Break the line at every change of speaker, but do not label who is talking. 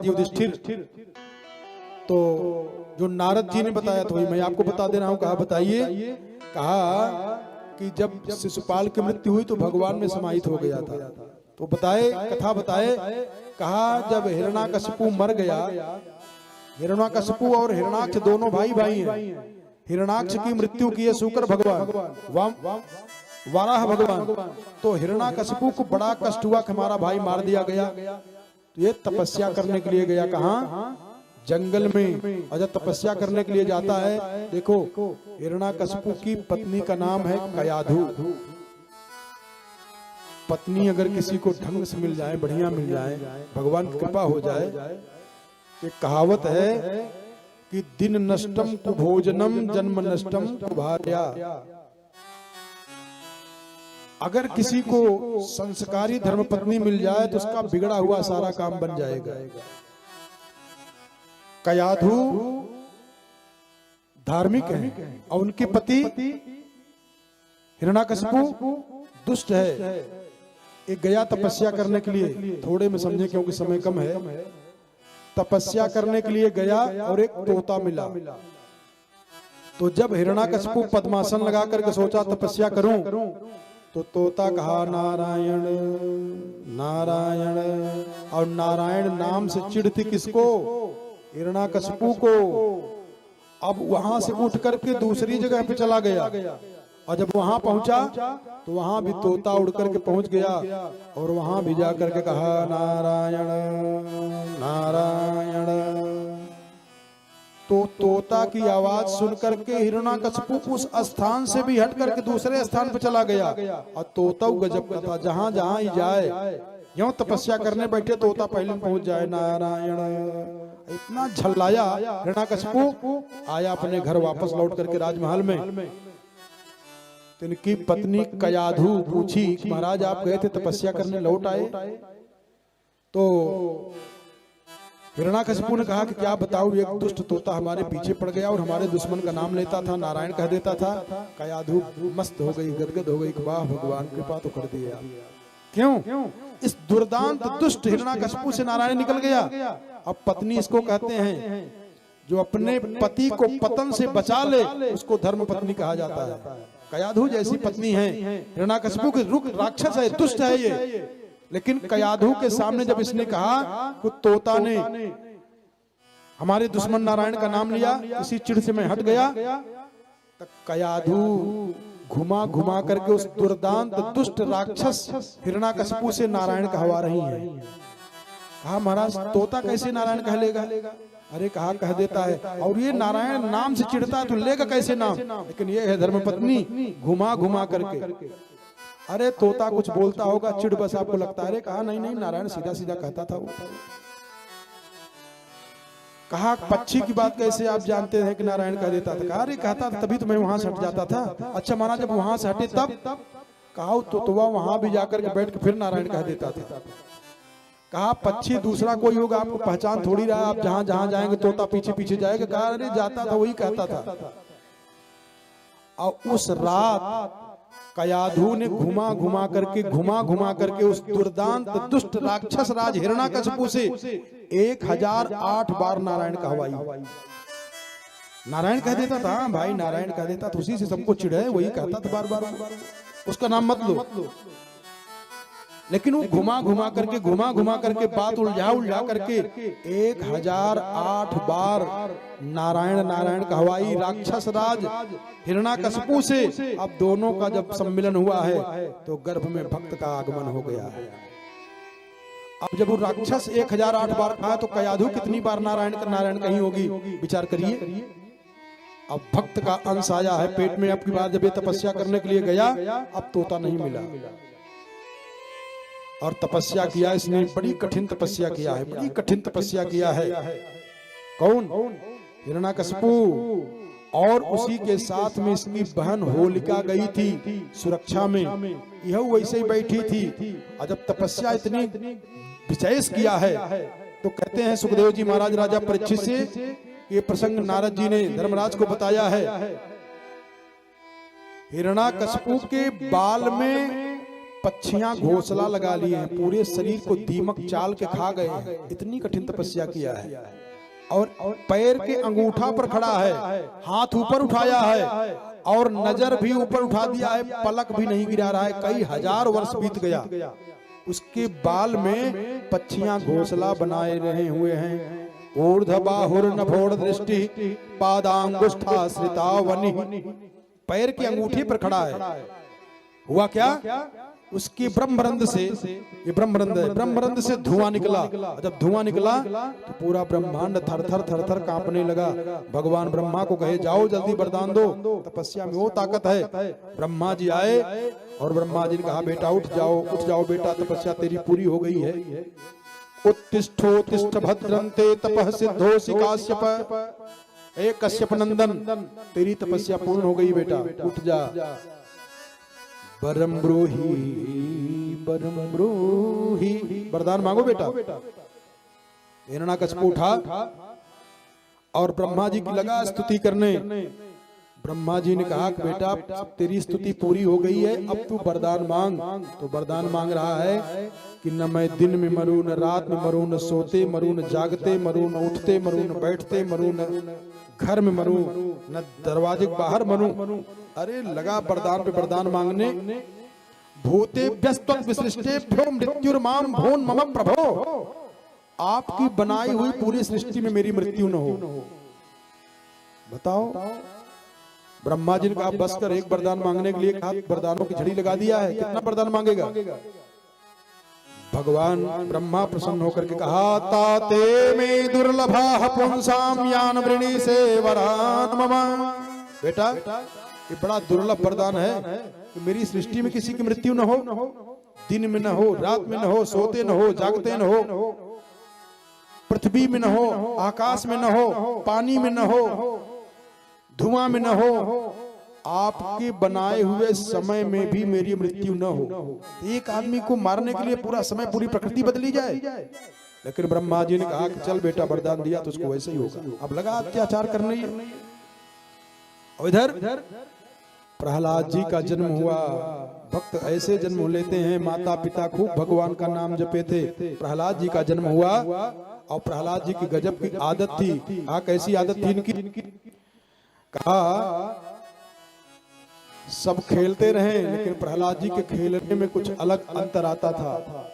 युधिष्ठिर, तो जो नारद जी ने बताया था वही मैं आपको बता दे रहा हूं। कहा बताइए, कहा कि जब शिशुपाल की मृत्यु हुई तो भगवान में समाहित हो गया था। तो बताए, कथा बताए, कहा जब हिरण्याकशिपु मर गया, हिरण्याकशिपु और हिरणाक्ष दोनों भाई भाई हैं। हिरणाक्ष की मृत्यु की है शुक्र भगवान, वाराह भगवान। तो हिरण्याकशिपु को बड़ा कष्ट हुआ कि हमारा भाई मार दिया गया। तो ये तपस्या करने के लिए गया, कहाँ? जंगल में। और जब तपस्या करने के लिए जाता है, देखो हिरण्याकशिपु की पत्नी का नाम है कयाधु। पत्नी अगर किसी को ढंग से मिल जाए, बढ़िया मिल जाए, भगवान की कृपा हो जाए, एक कहावत है कि दिन नष्टम कुभोजनम जन्म नष्टम कुभार्या। अगर किसी को संस्कारी धर्मपत्नी मिल जाए तो उसका बिगड़ा हुआ सारा काम बन जाएगा। कयाधु धार्मिक है और उनके पति हिरण्याकशिपु दुष्ट है। एक गया तपस्या करने के लिए, थोड़े में समझे क्योंकि समय कम है, तपस्या करने के लिए गया और एक तोता मिला। तो जब हिरण्याकशिपु पद्मासन लगा करके सोचा तपस्या करूं, तो तोता कहा नारायण नारायण, और नारायण नाम से चिढ़ती किसको? हिरण्याकशिपु को। अब वहां से उठ करके दूसरी जगह पे चला गया, और जब वहां पहुंचा तो वहां भी तोता उड़ करके पहुंच गया, और वहां भी जा करके कहा नारायण नारायण। तो तोता की आवाज सुन करके हिरण्याकशिपु उस स्थान से भी हट करके दूसरे स्थान पर चला गया। और तोता गजब का था, जहां जहां ही जाए, यूं तपस्या करने बैठे तोता पहले पहुंच जाए, नारायण। इतना झल्लाया हिरण्याकशिपु, आया अपने घर वापस लौट करके राजमहल में। तो इनकी पत्नी कयाधु पूछी, महाराज आप गए थे तपस्या करने, लौट आए? तो हिरण्याकशिपु ने कहा कि क्या बताऊं, एक दुष्ट तोता हमारे पीछे पड़ गया और हमारे दुश्मन का नाम लेता था, नारायण कह देता था। कयाधु मस्त हो गई, गदगद हो गई, वाह भगवान कृपा तो कर दिया। क्यों? इस दुर्दांत दुष्ट हिरण्याकशिपु से नारायण निकल गया। अब पत्नी इसको कहते हैं, जो अपने पति को पतन से बचा ले उसको धर्म पत्नी कहा जाता है। कयाधु जैसी पत्नी है, हिरण्याकशिपु के रुक राक्षस है, दुष्ट है ये, लेकिन कयाधु के सामने जब इसने कहा कि तोता ने हमारे दुश्मन नारायण का नाम लिया, इसी चिढ़ से मैं हट गया, तब कयाधु घुमा घुमा करके उस दुर्दांत दुष्ट राक्षस हिरण्याकशिपु से नारायण कहवा रही है। कहा महाराज तोता कैसे नारायण कह लेगा? अरे कहा कह देता है, और ये नारायण नाम से चिढ़ता है तो लेगा कैसे नाम? लेकिन ये है धर्मपत्नी, घुमा घुमा करके। अरे तोता कुछ बोलता होगा, चिढ़ बस आपको लगता है। अरे कहा नहीं नहीं, नारायण सीधा सीधा कहता था वो। कहा पक्षी की बात कैसे आप जानते हैं कि नारायण कह देता था? कहा अरे कहता था तभी तो मैं वहां से हट जाता था। अच्छा माना जब वहां से हटे तब? कहा तो वहां भी जाकर के बैठ के फिर नारायण कह देता था। कहा पक्षी दूसरा कोई होगा, आपको पहचान थोड़ी रहा, आप जहां जहां जाएंगे तोता पीछे पीछे जाएगा। कहा अरे जाता था वही कहता था। और उस रात कयाधु ने घुमा घुमा करके उस दुर्दांत दुष्ट राक्षस राज हिरण्याकशिपु से 1008 बार नारायण कहवाई। नारायण कह देता था, भाई नारायण कह देता था, उसी से सबको चिढ़े, वही कहता था बार बार, उसका नाम मत लो। लेकिन वो घुमा घुमा करके बात उलझा करके 1008 बार नारायण नारायण कहवाई राक्षस राज हिरण्याकशिपु से। अब दोनों का जब सम्मिलन हुआ है तो गर्भ में भक्त का आगमन हो गया है। अब जब वो राक्षस 1008 बार कहा तो कयाधु कितनी बार नारायण कही होगी, विचार करिए। अब भक्त का अंश आया है पेट में। अब की बार जब ये तपस्या करने के लिए गया, अब तोता नहीं मिला और तपस्या किया इसने, बड़ी कठिन तपस्या किया है, बड़ी कठिन तपस्या किया है। कौन? हिरण्याकशिपु। और उसी के साथ में इसकी बहन होलिका गई थी सुरक्षा में, यह वैसे ही बैठी थी। और जब तपस्या इतनी विशेष किया है तो कहते हैं सुखदेव जी महाराज राजा परीक्षित से, ये प्रसंग नारद जी ने धर्मराज को बताया है। हिरण्याकशिपु के बाल में पक्षियां घोंसला लगा लिए हैं, पूरे शरीर को दीमक चाल के खा गए हैं, इतनी कठिन तपस्या किया है। और पैर के अंगूठा पर खड़ा है, हाथ ऊपर उठाया है और नजर भी ऊपर उठा दिया है, पलक भी नहीं गिरा रहा है। कई हजार वर्ष बीत गया, उसके बाल में पक्षियां घोंसला बनाए रहे हुए हैं। ऊर्ध्व बाहुर नभोर दृष्टि पादांगुष्ठा श्रितावनि, पैर की अंगूठी पर खड़ा है। हुआ क्या, उसकी ब्रह्मरंध्र से, ये ब्रह्मरंध्र है, ब्रह्मरंध्र से धुआं निकला। जब धुआं निकला तो पूरा ब्रह्मांड थर थर थर थर कांपने लगा। भगवान ब्रह्मा को कहे जाओ जल्दी वरदान दो, तपस्या में वो ताकत है। ब्रह्मा जी आए और ब्रह्मा जी ने कहा बेटा उठ जाओ बेटा, तपस्या तेरी पूरी हो गई है। उत्तिष्ठोत्तिष्ठ भद्रन्ते तपः सिद्धोऽसि काश्यप, ए कश्यप नंदन तेरी तपस्या पूर्ण हो गई बेटा, उठ जा। वरम ब्रूहि, वरदान मांगो बेटा। हिरण्याकश्यप उठा और ब्रह्मा जी की लगा स्तुति करने। ब्रह्मा जी ने कहा कि बेटा तेरी स्तुति पूरी हो गई है, अब तू वरदान मांग। तो वरदान मांग रहा है कि न मैं दिन में मरूं, न रात में मरूं, न सोते मरूं, न जागते मरूं, न उठते मरूं, न बैठते मरूं, न घर में मरूं, न दरवाजे के बाहर मरूं। अरे लगा वरदान पे वरदान मांगने। भूते व्यस्त्वं विसृष्टेभ्यो मृत्युर्माम भून् मम प्रभो, आपकी बनाई हुई पूरी सृष्टि में मेरी मृत्यु न हो। बताओ, ब्रह्मा जी ने कहा बस कर, एक वरदान मांगने के लिए कहा, वरदानों की झड़ी लगा दिया है, कितना वरदान मांगेगा। भगवान ब्रह्मा प्रसन्न होकर के कहा ताते में दुर्लभा पुंसाम यान वृणी से वरान मम, बेटा ये बड़ा दुर्लभ वरदान है कि मेरी सृष्टि में किसी की मृत्यु न हो, दिन में न हो, रात में न हो, सोते न हो, जागते न हो, पृथ्वी में न हो, आकाश में न हो, पानी में न हो, धुआं में न हो, आपके बनाए हुए समय में भी मेरी मृत्यु न हो। एक आदमी को मारने के लिए पूरा समय, पूरी प्रकृति बदली जाए। लेकिन ब्रह्मा जी ने कहा कि चल बेटा वरदान दिया तो उसको वैसे ही होगा। अब लगा अत्याचार करने। इधर प्रहलाद जी का जन्म हुआ। भक्त ऐसे जन्म लेते हैं, माता पिता खूब भगवान का नाम जपे थे। प्रहलाद जी का जन्म हुआ और प्रहलाद जी की गजब की आदत थी। कैसी आदत थी इनकी, कहा सब खेलते रहे लेकिन प्रहलाद जी के खेलने में कुछ अलग अंतर आता था।